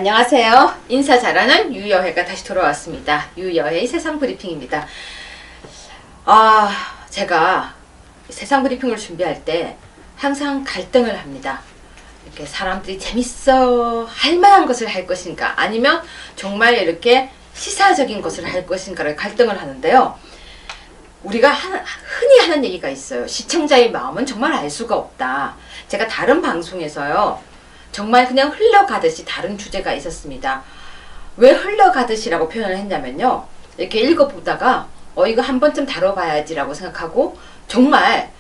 안녕하세요. 인사 잘하는 유여혜가 다시 돌아왔습니다. 유여혜의 세상 브리핑입니다. 제가 세상 브리핑을 준비할 때 항상 갈등을 합니다. 이렇게 사람들이 재밌어 할 만한 것을 할 것인가, 아니면 정말 이렇게 시사적인 것을 할 것인가를 갈등을 하는데요. 우리가 흔히 하는 얘기가 있어요. 시청자의 마음은 정말 알 수가 없다. 제가 다른 방송에서요, 정말 그냥 흘러가듯이 다른 주제가 있었습니다. 왜 흘러가듯이라고 표현을 했냐면요, 이렇게 읽어보다가 이거 한 번쯤 다뤄봐야지라고 생각하고 정말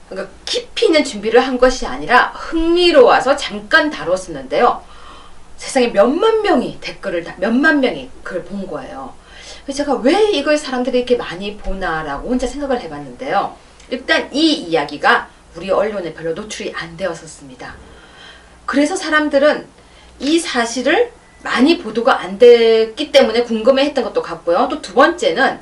그러니까 깊이 있는 준비를 한 것이 아니라 흥미로워서 잠깐 다뤘었는데요, 세상에 몇만 명이 그걸 본 거예요. 그래서 제가 왜 이걸 사람들이 이렇게 많이 보나라고 혼자 생각을 해봤는데요, 일단 이 이야기가 우리 언론에 별로 노출이 안 되었었습니다. 그래서 사람들은 이 사실을 많이 보도가 안 됐기 때문에 궁금해했던 것도 같고요. 또 두 번째는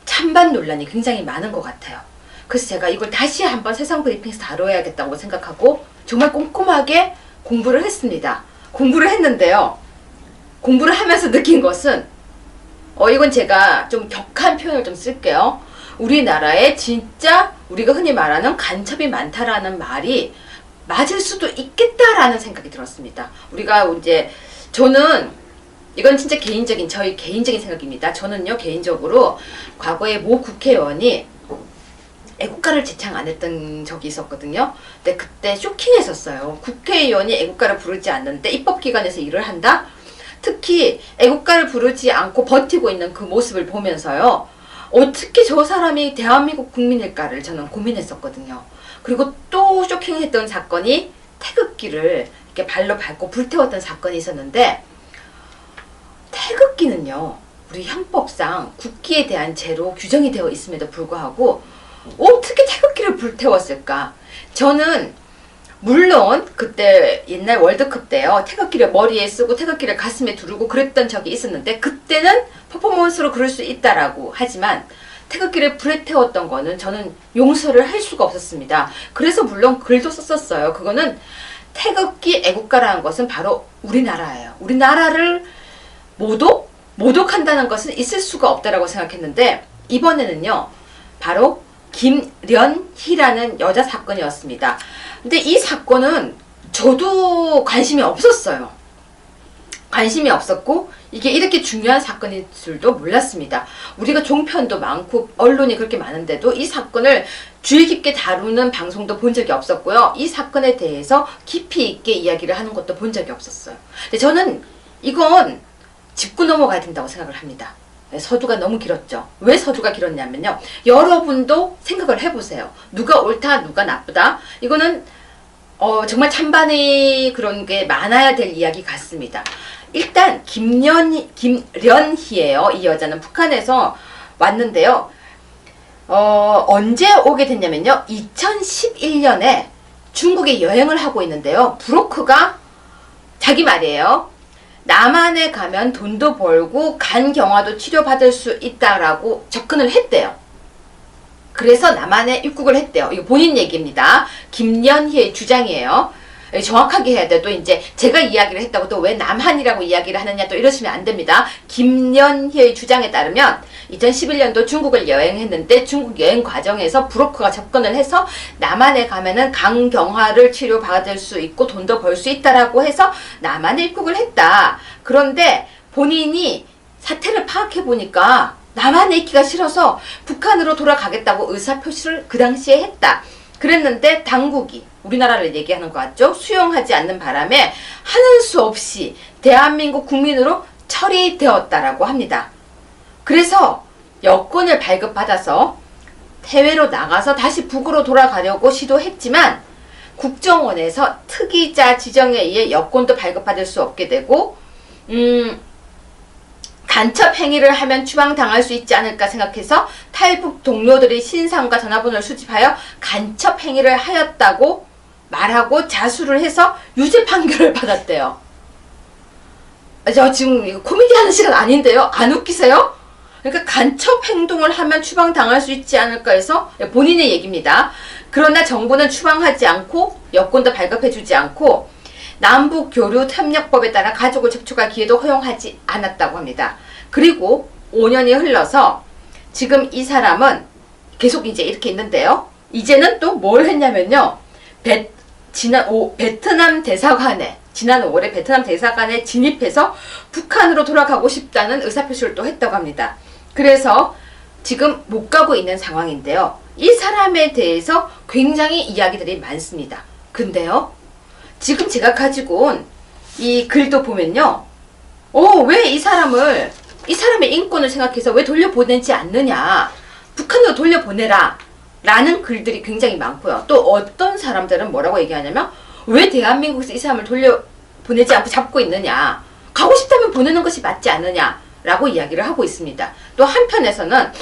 찬반 논란이 굉장히 많은 것 같아요. 그래서 제가 이걸 다시 한번 세상 브리핑에서 다뤄야겠다고 생각하고 정말 꼼꼼하게 공부를 했습니다. 공부를 했는데요, 공부를 하면서 느낀 것은 이건 제가 좀 격한 표현을 좀 쓸게요. 우리나라에 진짜 우리가 흔히 말하는 간첩이 많다라는 말이 맞을 수도 있겠다라는 생각이 들었습니다. 우리가 이제 저는 이건 진짜 저희 개인적인 생각입니다. 저는요, 개인적으로 과거에 모 국회의원이 애국가를 제창 안 했던 적이 있었거든요. 근데 그때 쇼킹했었어요. 국회의원이 애국가를 부르지 않는데 입법기관에서 일을 한다? 특히 애국가를 부르지 않고 버티고 있는 그 모습을 보면서요, 어떻게 저 사람이 대한민국 국민일까를 저는 고민했었거든요. 그리고 또 쇼킹했던 사건이 태극기를 이렇게 발로 밟고 불태웠던 사건이 있었는데, 태극기는요, 우리 형법상 국기에 대한 죄로 규정이 되어 있음에도 불구하고 어떻게 태극기를 불태웠을까? 저는 물론 그때 옛날 월드컵 때요, 태극기를 머리에 쓰고 태극기를 가슴에 두르고 그랬던 적이 있었는데, 그때는 퍼포먼스로 그럴 수 있다라고 하지만 태극기를 불태웠던 거는 저는 용서를 할 수가 없었습니다. 그래서 물론 글도 썼었어요. 그거는 태극기 애국가라는 것은 바로 우리나라예요. 우리나라를 모독한다는 것은 있을 수가 없다라고 생각했는데, 이번에는요, 바로 김련희라는 여자 사건이었습니다. 근데 이 사건은 저도 관심이 없었어요. 관심이 없었고 이게 이렇게 중요한 사건인 줄도 몰랐습니다. 우리가 종편도 많고 언론이 그렇게 많은데도 이 사건을 주의 깊게 다루는 방송도 본 적이 없었고요. 이 사건에 대해서 깊이 있게 이야기를 하는 것도 본 적이 없었어요. 근데 저는 이건 짚고 넘어가야 된다고 생각을 합니다. 서두가 너무 길었죠. 왜 서두가 길었냐면요, 여러분도 생각을 해보세요. 누가 옳다, 누가 나쁘다. 이거는 정말 찬반의 그런 게 많아야 될 이야기 같습니다. 일단 김련희예요. 이 여자는 북한에서 왔는데요. 언제 오게 됐냐면요, 2011년에 중국에 여행을 하고 있는데요, 브로커가 자기 말이에요, 남한에 가면 돈도 벌고 간경화도 치료받을 수 있다라고 접근을 했대요. 그래서 남한에 입국을 했대요. 이거 본인 얘기입니다. 김련희의 주장이에요. 정확하게 해야 돼요. 또 이제 제가 이야기를 했다고 또 왜 남한이라고 이야기를 하느냐, 또 이러시면 안 됩니다. 김련희의 주장에 따르면 2011년도 중국을 여행했는데 중국 여행 과정에서 브로커가 접근을 해서 남한에 가면은 간경화를 치료받을 수 있고 돈도 벌 수 있다라고 해서 남한에 입국을 했다. 그런데 본인이 사태를 파악해 보니까 남한에 있기가 싫어서 북한으로 돌아가겠다고 의사표시를 그 당시에 했다. 그랬는데 당국이, 우리나라를 얘기하는 것 같죠? 수용하지 않는 바람에 하는 수 없이 대한민국 국민으로 처리되었다라고 합니다. 그래서 여권을 발급받아서 해외로 나가서 다시 북으로 돌아가려고 시도했지만 국정원에서 특이자 지정에 의해 여권도 발급받을 수 없게 되고, 간첩 행위를 하면 추방당할 수 있지 않을까 생각해서 탈북 동료들의 신상과 전화번호를 수집하여 간첩 행위를 하였다고 말하고 자수를 해서 유죄 판결을 받았대요. 저 지금 이거 코미디 하는 시간 아닌데요? 안 웃기세요? 그러니까 간첩 행동을 하면 추방당할 수 있지 않을까 해서, 본인의 얘기입니다. 그러나 정부는 추방하지 않고 여권도 발급해주지 않고 남북 교류 협력법에 따라 가족을 접촉할 기회도 허용하지 않았다고 합니다. 그리고 5년이 흘러서 지금 이 사람은 계속 이제 이렇게 있는데요. 이제는 또 뭘 했냐면요. 베트남 대사관에 지난 5월에 베트남 대사관에 진입해서 북한으로 돌아가고 싶다는 의사표시를 또 했다고 합니다. 그래서 지금 못 가고 있는 상황인데요. 이 사람에 대해서 굉장히 이야기들이 많습니다. 근데요, 지금 제가 가지고 온 이 글도 보면요. 왜 이 사람의 인권을 생각해서 왜 돌려보내지 않느냐. 북한으로 돌려보내라. 라는 글들이 굉장히 많고요. 또 어떤 사람들은 뭐라고 얘기하냐면 왜 대한민국에서 이 사람을 돌려보내지 않고 잡고 있느냐. 가고 싶다면 보내는 것이 맞지 않느냐. 라고 이야기를 하고 있습니다. 또 한편에서는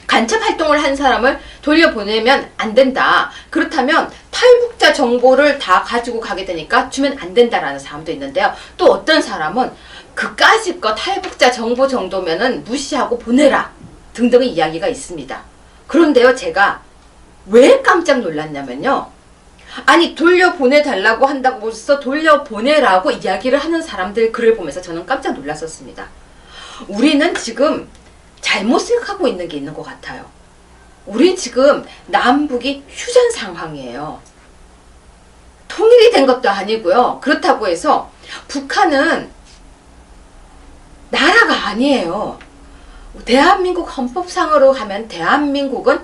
간첩 활동을 한 사람을 돌려보내면 안 된다. 그렇다면 탈북자 정보를 다 가지고 가게 되니까 주면 안 된다라는 사람도 있는데요. 또 어떤 사람은 그까짓 거 탈북자 정보 정도면은 무시하고 보내라 등등의 이야기가 있습니다. 그런데요, 제가 왜 깜짝 놀랐냐면요. 아니, 돌려보내달라고 한다고 벌써 돌려보내라고 이야기를 하는 사람들 글을 보면서 저는 깜짝 놀랐었습니다. 우리는 지금 잘못 생각하고 있는 게 있는 것 같아요. 우리 지금 남북이 휴전 상황이에요. 통일이 된 것도 아니고요. 그렇다고 해서 북한은 나라가 아니에요. 대한민국 헌법상으로 가면 대한민국은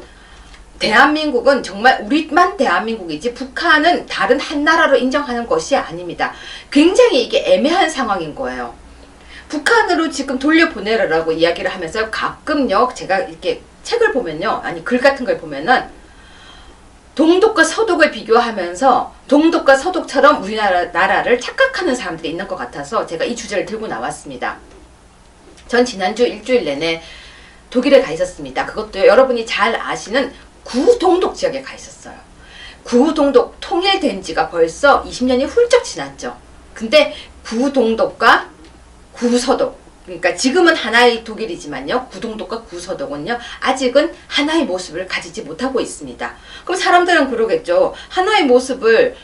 정말 우리만 대한민국이지 북한은 다른 한 나라로 인정하는 것이 아닙니다. 굉장히 이게 애매한 상황인 거예요. 북한으로 지금 돌려보내라고 이야기를 하면서 가끔요, 제가 이렇게 책을 보면요, 아니 글 같은 걸 보면은 동독과 서독을 비교하면서 동독과 서독처럼 우리나라를 착각하는 사람들이 있는 것 같아서 제가 이 주제를 들고 나왔습니다. 전 지난주 일주일 내내 독일에 가 있었습니다. 그것도 여러분이 잘 아시는 구동독 지역에 가 있었어요. 구동독 통일된 지가 벌써 20년이 훌쩍 지났죠. 근데 구동독과 구서독, 그러니까 지금은 하나의 독일이지만요, 구동독과 구서독은요 아직은 하나의 모습을 가지지 못하고 있습니다. 그럼 사람들은 그러겠죠. 하나의 모습을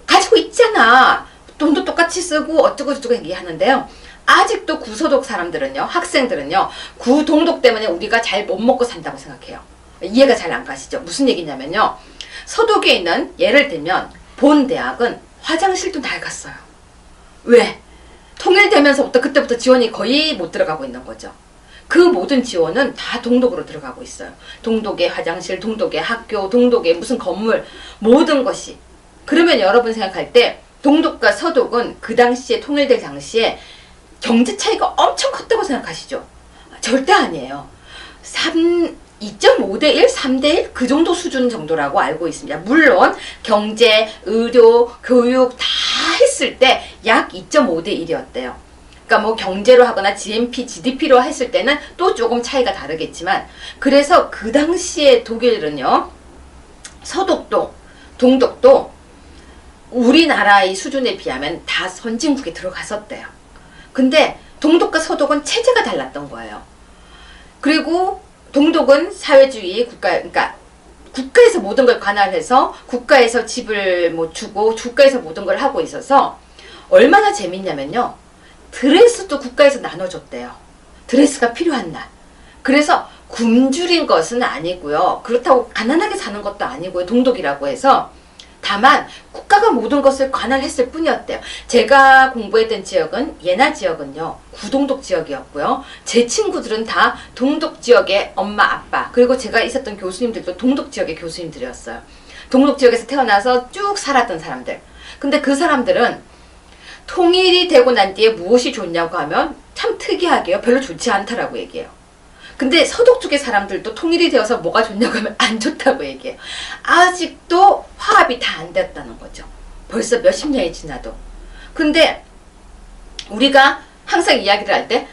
가지고 있잖아, 돈도 똑같이 쓰고 어쩌고 저쩌고 얘기하는데요, 아직도 구서독 사람들은요, 학생들은요, 구동독 때문에 우리가 잘 못 먹고 산다고 생각해요. 이해가 잘 안 가시죠? 무슨 얘기냐면요, 서독에 있는, 예를 들면 본 대학은 화장실도 낡았어요. 왜? 통일되면서부터 그때부터 지원이 거의 못 들어가고 있는 거죠. 그 모든 지원은 다 동독으로 들어가고 있어요. 동독의 화장실, 동독의 학교, 동독의 무슨 건물, 모든 것이. 그러면 여러분 생각할 때 동독과 서독은 그 당시에 통일될 당시에 경제 차이가 엄청 컸다고 생각하시죠? 절대 아니에요. 2.5대1, 3대1 그 정도 수준 정도라고 알고 있습니다. 물론 경제, 의료, 교육 다 했을 때 약 2.5대1이었대요. 그러니까 뭐 경제로 하거나 GNP, GDP로 했을 때는 또 조금 차이가 다르겠지만, 그래서 그 당시에 독일은요, 서독도 동독도 우리나라의 수준에 비하면 다 선진국에 들어갔었대요. 근데 동독과 서독은 체제가 달랐던 거예요. 그리고 동독은 사회주의 국가, 그러니까 국가에서 모든 걸 관할해서 국가에서 집을 뭐 주고 국가에서 모든 걸 하고 있어서 얼마나 재밌냐면요, 드레스도 국가에서 나눠줬대요. 드레스가 필요한 날. 그래서 굶주린 것은 아니고요, 그렇다고 가난하게 사는 것도 아니고요, 동독이라고 해서. 다만 국가가 모든 것을 관할했을 뿐이었대요. 제가 공부했던 지역은, 예나 지역은요, 구동독 지역이었고요. 제 친구들은 다 동독 지역의 엄마, 아빠, 그리고 제가 있었던 교수님들도 동독 지역의 교수님들이었어요. 동독 지역에서 태어나서 쭉 살았던 사람들. 근데 그 사람들은 통일이 되고 난 뒤에 무엇이 좋냐고 하면 참 특이하게요, 별로 좋지 않다라고 얘기해요. 근데 서독 쪽의 사람들도 통일이 되어서 뭐가 좋냐고 하면 안 좋다고 얘기해요. 아직도 화합이 다 안 됐다는 거죠. 벌써 몇십 년이 지나도. 근데 우리가 항상 이야기를 할 때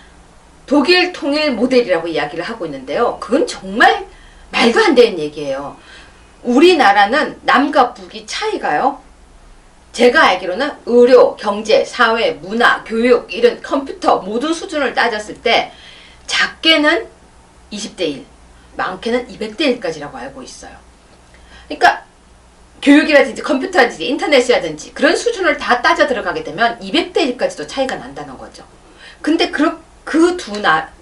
독일 통일 모델이라고 이야기를 하고 있는데요, 그건 정말 말도 안 되는 얘기예요. 우리나라는 남과 북이 차이가요, 제가 알기로는 의료, 경제, 사회, 문화, 교육, 이런 컴퓨터 모든 수준을 따졌을 때 작게는 20대1, 많게는 200대1까지라고 알고 있어요. 그러니까 교육이라든지 컴퓨터라든지 인터넷이라든지 그런 수준을 다 따져 들어가게 되면 200대 1까지도 차이가 난다는 거죠. 근데 그 두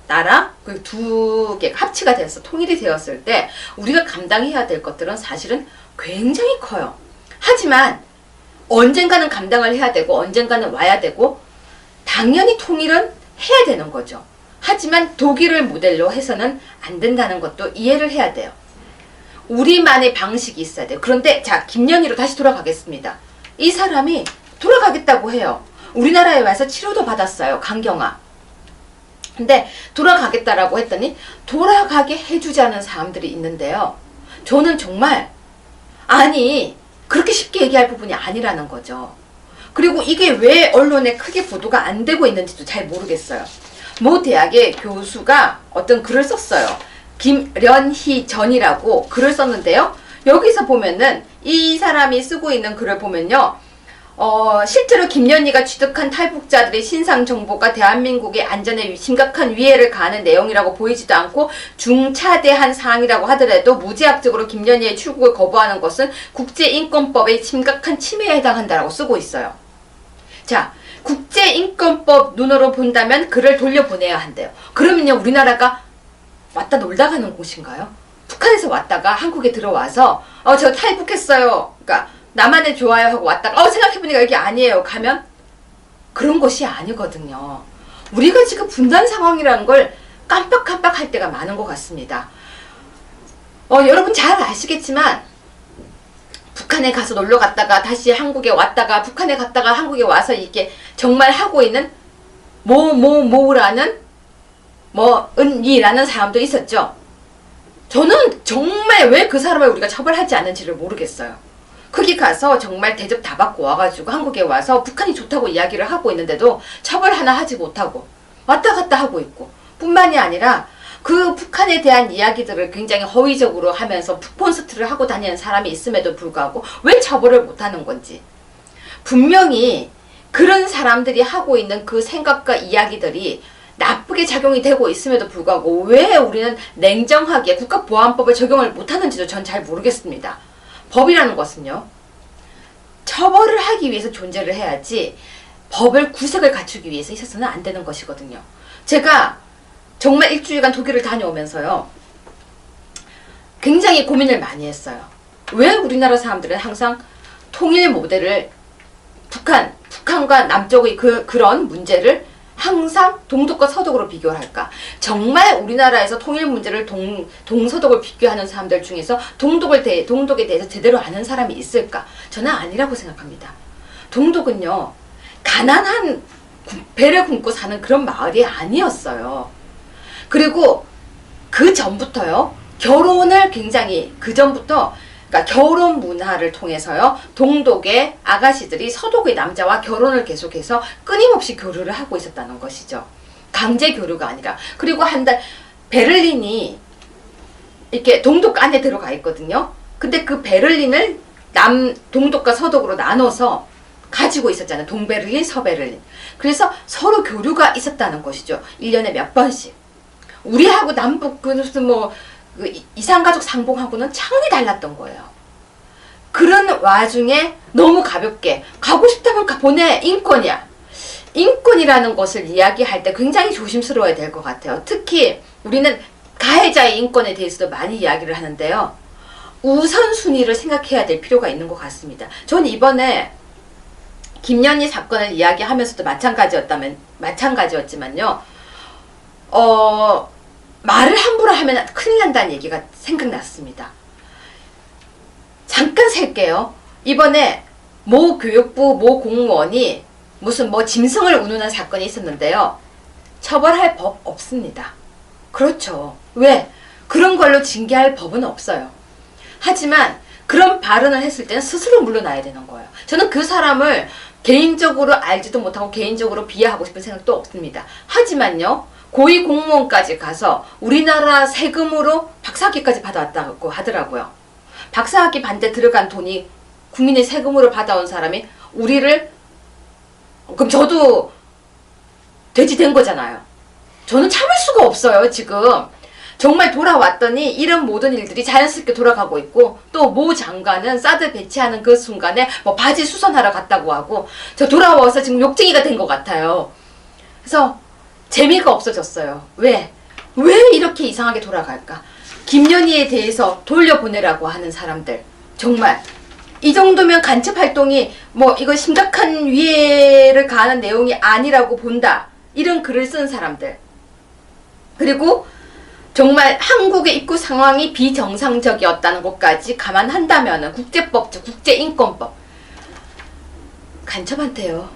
나라, 그 두 개가 합치가 되어서 통일이 되었을 때 우리가 감당해야 될 것들은 사실은 굉장히 커요. 하지만 언젠가는 감당을 해야 되고 언젠가는 와야 되고 당연히 통일은 해야 되는 거죠. 하지만 독일을 모델로 해서는 안 된다는 것도 이해를 해야 돼요. 우리만의 방식이 있어야 돼요. 그런데 자, 김연희로 다시 돌아가겠습니다. 이 사람이 돌아가겠다고 해요. 우리나라에 와서 치료도 받았어요. 강경화. 근데 돌아가겠다라고 했더니 돌아가게 해주자는 사람들이 있는데요. 저는 정말 아니 그렇게 쉽게 얘기할 부분이 아니라는 거죠. 그리고 이게 왜 언론에 크게 보도가 안 되고 있는지도 잘 모르겠어요. 모 대학의 교수가 어떤 글을 썼어요. 김련희 전이라고 글을 썼는데요. 여기서 보면은 이 사람이 쓰고 있는 글을 보면요. 실제로 김연희가 취득한 탈북자들의 신상 정보가 대한민국의 안전에 심각한 위해를 가하는 내용이라고 보이지도 않고 중차대한 사항이라고 하더라도 무제약적으로 김연희의 출국을 거부하는 것은 국제인권법의 심각한 침해에 해당한다라고 쓰고 있어요. 자, 국제인권법 눈으로 본다면 글을 돌려보내야 한대요. 그러면요, 우리나라가 왔다 놀다 가는 곳인가요? 북한에서 왔다가 한국에 들어와서 저 탈북했어요. 그러니까 나만의 좋아요 하고 왔다가 생각해보니까 이게 아니에요. 가면 그런 것이 아니거든요. 우리가 지금 분단 상황이라는 걸 깜빡깜빡 할 때가 많은 것 같습니다. 여러분 잘 아시겠지만 북한에 가서 놀러 갔다가 다시 한국에 왔다가 북한에 갔다가 한국에 와서 이게 정말 하고 있는 뭐라는 은이라는 사람도 있었죠. 저는 정말 왜 그 사람을 우리가 처벌하지 않는지를 모르겠어요. 거기 가서 정말 대접 다 받고 와가지고 한국에 와서 북한이 좋다고 이야기를 하고 있는데도 처벌 하나 하지 못하고 왔다 갔다 하고 있고, 뿐만이 아니라 그 북한에 대한 이야기들을 굉장히 허위적으로 하면서 푸콘스트를 하고 다니는 사람이 있음에도 불구하고 왜 처벌을 못하는 건지, 분명히 그런 사람들이 하고 있는 그 생각과 이야기들이 나쁘게 작용이 되고 있음에도 불구하고 왜 우리는 냉정하게 국가보안법을 적용을 못하는지도 전 잘 모르겠습니다. 법이라는 것은요, 처벌을 하기 위해서 존재를 해야지 법을 구색을 갖추기 위해서 있어서는 안 되는 것이거든요. 제가 정말 일주일간 독일을 다녀오면서요, 굉장히 고민을 많이 했어요. 왜 우리나라 사람들은 항상 통일 모델을 북한과 남쪽의 그런 문제를 항상 동독과 서독으로 비교를 할까? 정말 우리나라에서 통일 문제를 동서독을 비교하는 사람들 중에서 동독에 대해서 제대로 아는 사람이 있을까? 저는 아니라고 생각합니다. 동독은요, 가난한 배를 굶고 사는 그런 마을이 아니었어요. 그리고 그 전부터요, 결혼을 굉장히, 그 전부터 그러니까 결혼 문화를 통해서요, 동독의 아가씨들이 서독의 남자와 결혼을 계속해서 끊임없이 교류를 하고 있었다는 것이죠. 강제 교류가 아니라. 그리고 베를린이 이렇게 동독 안에 들어가 있거든요. 근데 그 베를린을 동독과 서독으로 나눠서 가지고 있었잖아요. 동베를린, 서베를린. 그래서 서로 교류가 있었다는 것이죠. 1년에 몇 번씩. 우리하고 남북 이산가족 상봉하고는 차원이 달랐던 거예요. 그런 와중에 너무 가볍게 가고 싶다면 보내, 인권이야. 인권이라는 것을 이야기할 때 굉장히 조심스러워야 될 것 같아요. 특히 우리는 가해자의 인권에 대해서도 많이 이야기를 하는데요, 우선순위를 생각해야 될 필요가 있는 것 같습니다. 전 이번에 김연희 사건을 이야기하면서도 마찬가지였지만요, 말을 함부로 하면 큰일 난다는 얘기가 생각났습니다. 잠깐 셀게요. 이번에 모 교육부 모 공무원이 무슨 짐승을 운운한 사건이 있었는데요, 처벌할 법 없습니다. 그렇죠. 왜? 그런 걸로 징계할 법은 없어요. 하지만 그런 발언을 했을 때는 스스로 물러나야 되는 거예요. 저는 그 사람을 개인적으로 알지도 못하고 개인적으로 비하하고 싶은 생각도 없습니다. 하지만요, 고위 공무원까지 가서 우리나라 세금으로 박사학위까지 받아왔다고 하더라고요. 박사학위 반대 들어간 돈이 국민의 세금으로 받아온 사람이 그럼 저도 돼지 된 거잖아요. 저는 참을 수가 없어요. 지금 정말 돌아왔더니 이런 모든 일들이 자연스럽게 돌아가고 있고, 또 모 장관은 사드 배치하는 그 순간에 뭐 바지 수선하러 갔다고 하고, 저 돌아와서 지금 욕쟁이가 된 것 같아요. 그래서 재미가 없어졌어요. 왜 이렇게 이상하게 돌아갈까? 김연희에 대해서 돌려보내라고 하는 사람들, 정말 이 정도면 간첩 활동이 뭐 이거 심각한 위해를 가하는 내용이 아니라고 본다, 이런 글을 쓴 사람들, 그리고 정말 한국의 입국 상황이 비정상적이었다는 것까지 감안한다면 국제법적 국제인권법, 간첩한테요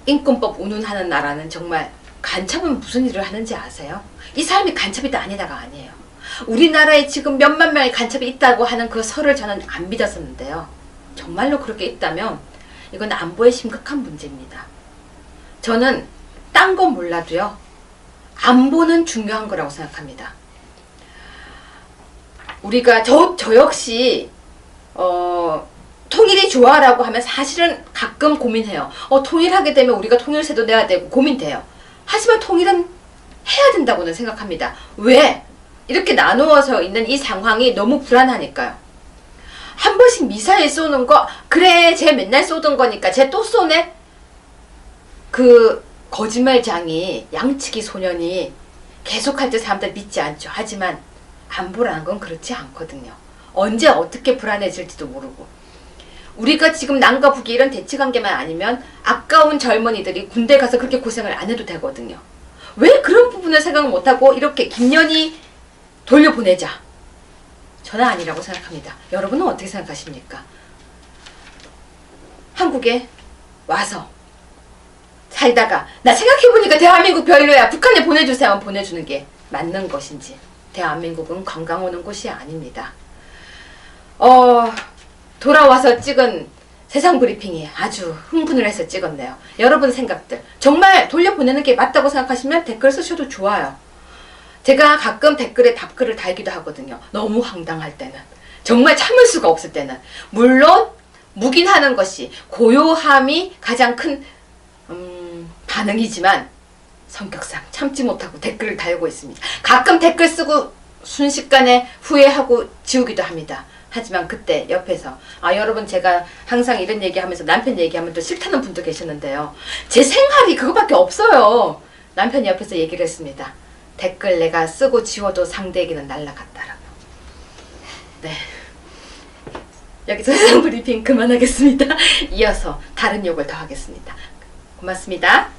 인권법 운운하는 나라는 정말, 간첩은 무슨 일을 하는지 아세요? 이 사람이 간첩이다 아니다가 아니에요. 우리나라에 지금 몇만 명의 간첩이 있다고 하는 그 설을 저는 안 믿었었는데요. 정말로 그렇게 있다면 이건 안보에 심각한 문제입니다. 저는 딴 건 몰라도요, 안보는 중요한 거라고 생각합니다. 우리가 저 역시 통일이 좋아라고 하면 사실은 가끔 고민해요. 통일하게 되면 우리가 통일세도 내야 되고 고민돼요. 하지만 통일은 해야 된다고는 생각합니다. 왜? 이렇게 나누어서 있는 이 상황이 너무 불안하니까요. 한 번씩 미사일 쏘는 거, 그래 쟤 맨날 쏘던 거니까 쟤 또 쏘네? 그 거짓말장이, 양치기 소년이 계속할 때 사람들 믿지 않죠. 하지만 안보라는 건 그렇지 않거든요. 언제 어떻게 불안해질지도 모르고, 우리가 지금 남과 북이 이런 대치관계만 아니면 아까운 젊은이들이 군대 가서 그렇게 고생을 안 해도 되거든요. 왜 그런 부분을 생각 못하고 이렇게 김연희 돌려보내자? 저는 아니라고 생각합니다. 여러분은 어떻게 생각하십니까? 한국에 와서 살다가 나 생각해보니까 대한민국 별로야, 북한에 보내주세요 하면 보내주는 게 맞는 것인지, 대한민국은 관광 오는 곳이 아닙니다. 돌아와서 찍은 세상 브리핑이 아주 흥분을 해서 찍었네요. 여러분 생각들 정말 돌려보내는 게 맞다고 생각하시면 댓글 쓰셔도 좋아요. 제가 가끔 댓글에 답글을 달기도 하거든요. 너무 황당할 때는, 정말 참을 수가 없을 때는. 물론 묵인하는 것이, 고요함이 가장 큰 반응이지만 성격상 참지 못하고 댓글을 달고 있습니다. 가끔 댓글 쓰고 순식간에 후회하고 지우기도 합니다. 하지만 그때 옆에서, 여러분 제가 항상 이런 얘기하면서 남편 얘기하면 또 싫다는 분도 계셨는데요. 제 생활이 그거밖에 없어요. 남편이 옆에서 얘기를 했습니다. 댓글 내가 쓰고 지워도 상대에게는 날라갔다라고. 네, 여기서 세상 브리핑 그만하겠습니다. 이어서 다른 욕을 더 하겠습니다. 고맙습니다.